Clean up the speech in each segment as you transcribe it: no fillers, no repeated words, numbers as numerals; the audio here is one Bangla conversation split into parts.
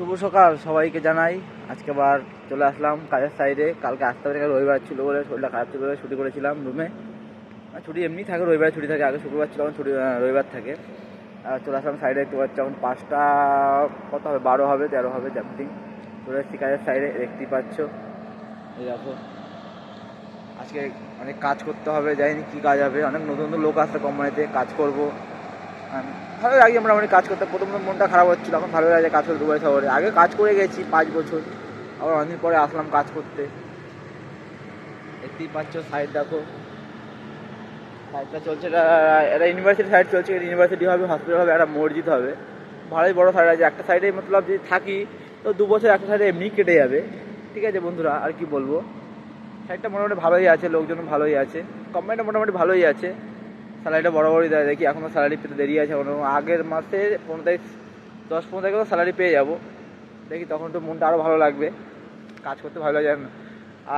শুভ সকাল সবাইকে জানাই। আজকে আবার চলে আসলাম কাজের সাইডে। কালকে আসতে হবে, রবিবার ছিল বলে শরীরটা খারাপ ছিল বলে ছুটি করেছিলাম রুমে। ছুটি এমনি থাকে, রবিবার ছুটি থাকে, আগে শুক্রবার ছিল এখন ছুটি রবিবার থাকে। আর চলে আসলাম সাইডে, দেখতে পাচ্ছি এখন 5টা কত হবে, 12 হবে 13 হবে জাম্পিং। চলে এসেছি কাজের সাইডে, দেখতেই পাচ্ছ। এই দেখো আজকে অনেক কাজ করতে হবে, জানি কী কাজ হবে। অনেক নতুন নতুন লোক আসছে কোম্পানিতে, কাজ করবো। ভালো লাগে মোটামুটি কাজ করতে। প্রথম মনটা খারাপ হচ্ছিলো, এখন ভালো লাগে কাজ করতে দুবাই শহরে। আগে কাজ করে গেছি 5 বছর, আবার অনেকদিন পরে আসলাম কাজ করতে। দেখতেই পাচ্ছ সাইড দেখো, সাইডটা চলছে। এটা ইউনিভার্সিটি সাইড চলছে। ইউনিভার্সিটি হবে, হসপিটাল হবে, একটা মসজিদ হবে। ভালোই বড়ো সাইড আছে। একটা সাইডে মতলব যদি থাকি তো 2 বছর একটা সাইডে এমনি কেটে যাবে। ঠিক আছে বন্ধুরা, আর কি বলবো। সাইডটা মোটামুটি ভালোই আছে, লোকজন ভালোই আছে, কোম্পানিটা মোটামুটি ভালোই আছে। স্যালারিটা বরাবরই দেয়, দেখি এখনও স্যালারি পেতে দেরি আছে। আগের মাসে 15 তারিখ 10-15 তারিখে স্যালারি পেয়ে যাবো। দেখি তখন তো মনটা আরও ভালো লাগবে, কাজ করতে ভালো লাগে না।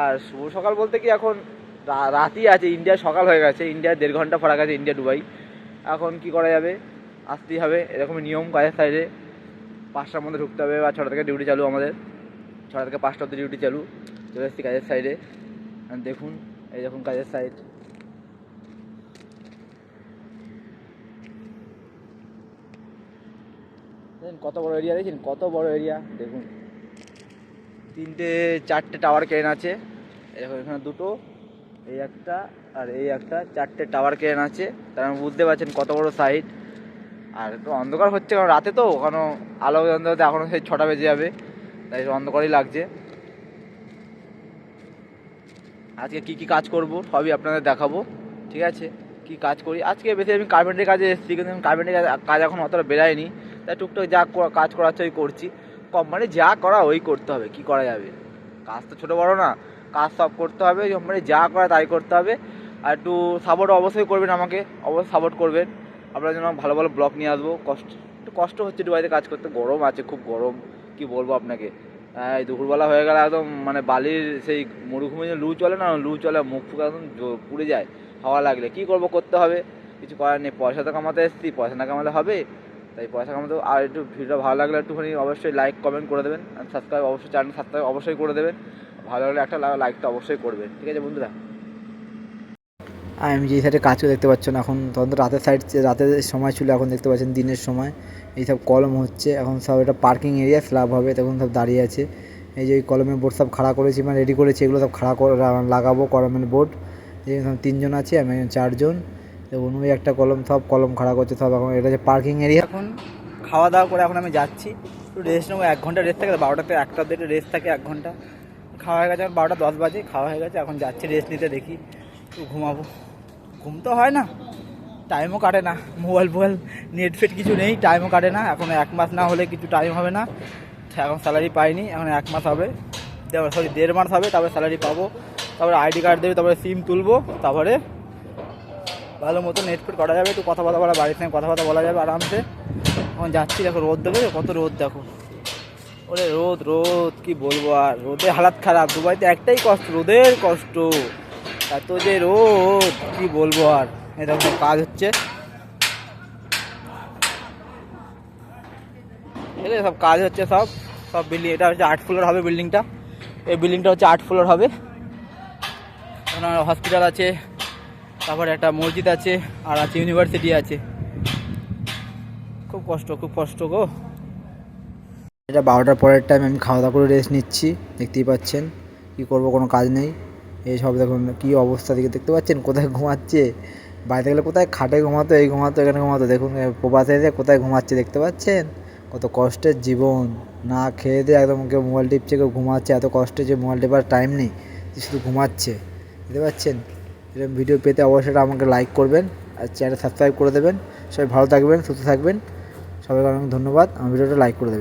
আর শুভ সকাল বলতে কি, এখন রাতই আছে, ইন্ডিয়া সকাল হয়ে গেছে। ইন্ডিয়া 1.5 ঘন্টা ফারাক আছে, ইন্ডিয়া দুবাই। এখন কি করা যাবে, আসতেই হবে, এরকমই নিয়ম কাজের সাইডে। 5টার মধ্যে ঢুকতে হবে, বা 6টা থেকে ডিউটি চালু আমাদের। 6টা থেকে 5টা অব্দি ডিউটি চালু। চলে এসেছি কাজের সাইডে, দেখুন এই দেখুন কাজের সাইড। দেখুন কত বড় এরিয়া, দেখছেন কত বড় এরিয়া। দেখুন 3-4টে টাওয়ার ক্রেন আছে। দেখুন এখানে 2টো, এই একটা আর এই একটা, 4টে টাওয়ার ক্রেন আছে। তার বুঝতে পারছেন কত বড় সাইট। আর একটু অন্ধকার হচ্ছে, কারণ রাতে তো ওখানে আলো জ্বলতে এখনও সেই 6টা বেজে যাবে, তাই অন্ধকারই লাগছে। আজকে কি কি কাজ করব সবই আপনাদের দেখাবো, ঠিক আছে। কি কাজ করি আজকে, বেশি আমি কার্পেন্টারি কাজে এসেছি, কিন্তু কার্পেন্টারি কাজ এখন অতটা বেরায়নি, তাই টুকটাক যা কাজ করাচ্ছে ওই করছি। কোম্পানি যা করা ওই করতে হবে, কি করা যাবে। কাজ তো ছোটো বড়ো না, কাজ সব করতে হবে। কোম্পানি যা করা তাই করতে হবে। আর একটু সাপোর্ট অবশ্যই করবেন আমাকে, অবশ্যই সাপোর্ট করবেন। আপনার জন্য ভালো ভালো ব্লগ নিয়ে আসবো। একটু কষ্ট হচ্ছে দুবাইতে কাজ করতে, গরম আছে, খুব গরম, কি বলবো আপনাকে। এই দুপুরবেলা হয়ে গেলে একদম মানে বালির সেই মরুভূমি যে লু চলে না, লু চলে, মুখ ফুক একদম পুড়ে যায় হাওয়া লাগলে। কী করবো, করতে হবে, কিছু করার নেই। পয়সা তো কামাতে এসেছি, পয়সা না কামালে হবে, তাই পয়সা কামাতে। আর একটু ভিডিওটা ভালো লাগলে একটুখানি অবশ্যই লাইক কমেন্ট করে দেবেন, আর সাবস্ক্রাইব অবশ্যই, চ্যানেল সাবস্ক্রাইব অবশ্যই করে দেবেন। ভালো লাগলে একটা লাইকটা অবশ্যই করবেন, ঠিক আছে বন্ধুরা। আমি যে সাইডে কাজ করে দেখতে পাচ্ছেন, এখন তখন তো রাতের সাইড, রাতের সময় ছিল, এখন দেখতে পাচ্ছেন দিনের সময়। এইসব কলম হচ্ছে এখন, সব এটা পার্কিং এরিয়া, স্ল্যাব হবে, তখন সব দাঁড়িয়ে আছে। এই যে ওই কলমের বোর্ড সব খাড়া করেছি, মানে রেডি করেছি, এগুলো সব খাড়া করে লাগাবো কলমের বোর্ড। এই 3জন আছে, আমি 4জন। এবং ওই একটা কলম, সব কলম খাড়া করছে সব। এখন এটা হচ্ছে পার্কিং এরিয়া। এখন খাওয়া দাওয়া করে এখন আমি যাচ্ছি, একটু রেস্ট নেবো। 1 ঘন্টা রেস্ট থাকে, 12টাতে 1টা অব্দি রেস্ট থাকে, 1 ঘন্টা। খাওয়া হয়ে গেছে, এখন 12টা 10 বাজে, খাওয়া হয়ে গেছে। এখন যাচ্ছি রেস্ট নিতে, দেখি একটু ঘুমাবো। ঘুম তো হয় না, টাইমও কাটে না, মোবাইল নেট ফেট কিছু নেই, টাইমও কাটে না। এখন 1 মাস না হলে কিছু টাইম হবে না। এখন স্যালারি পাইনি, এখন 1 মাস হবে, সরি 1.5 মাস হবে, তারপরে স্যালারি পাবো। তারপরে আইডি কার্ড দেবে, তারপরে সিম তুলবো, তারপরে ভালো মতো নেট ফেট করা যাবে। একটু কথা বলা, বাড়ির সঙ্গে কথা বলা যাবে আরামসে। এখন যাচ্ছি, দেখো রোদ দেখো, কত রোদ দেখো। ওরে রোদ রোদ, কি বলবো আর, রোদে হালাত খারাপ। দুবাইতে একটাই কষ্ট, রোদের কষ্ট। এত যে রোদ, কি বলবো আর। এরকম কাজ হচ্ছে, সব কাজ হচ্ছে, সব বিল্ডিং। এটা হচ্ছে 8 ফ্লোর হবে বিল্ডিংটা। এই বিল্ডিংটা হচ্ছে 8 ফ্লোর হবে। হসপিটাল আছে, তারপরে একটা মসজিদ আছে, আর আছে ইউনিভার্সিটি আছে। খুব কষ্ট গো। এটা 12টার পরের টাইম, আমি খাওয়া দাওয়া করে রেস্ট নিচ্ছি, দেখতেই পাচ্ছেন। কি করব, কোনো কাজ নেই। এই সব দেখুন কী অবস্থা, দিকে দেখতে পাচ্ছেন কোথায় ঘুমাচ্ছে। বাড়িতে গেলে কোথায় খাটে ঘুমাতো, এই ঘুমাতো, এখানে ঘুমাতো। দেখুন প্রবাসে এসে কোথায় ঘুমাচ্ছে, দেখতে পাচ্ছেন। কত কষ্টের জীবন, না খেয়ে দিয়ে একদম কেউ মোবাইল টিপছে, কেউ ঘুমাচ্ছে। এত কষ্টে যে মোবাইল টিপার টাইম নেই, শুধু ঘুমাচ্ছে, দেখতে পাচ্ছেন। এরকম ভিডিও পেতে অবশ্যই আমাকে লাইক করবেন, আর চ্যানেল সাবস্ক্রাইব করে দেবেন। সবাই ভালো থাকবেন, সুস্থ থাকবেন। সবাইকে অনেক ধন্যবাদ, আমার ভিডিওটা লাইক করে দেবেন।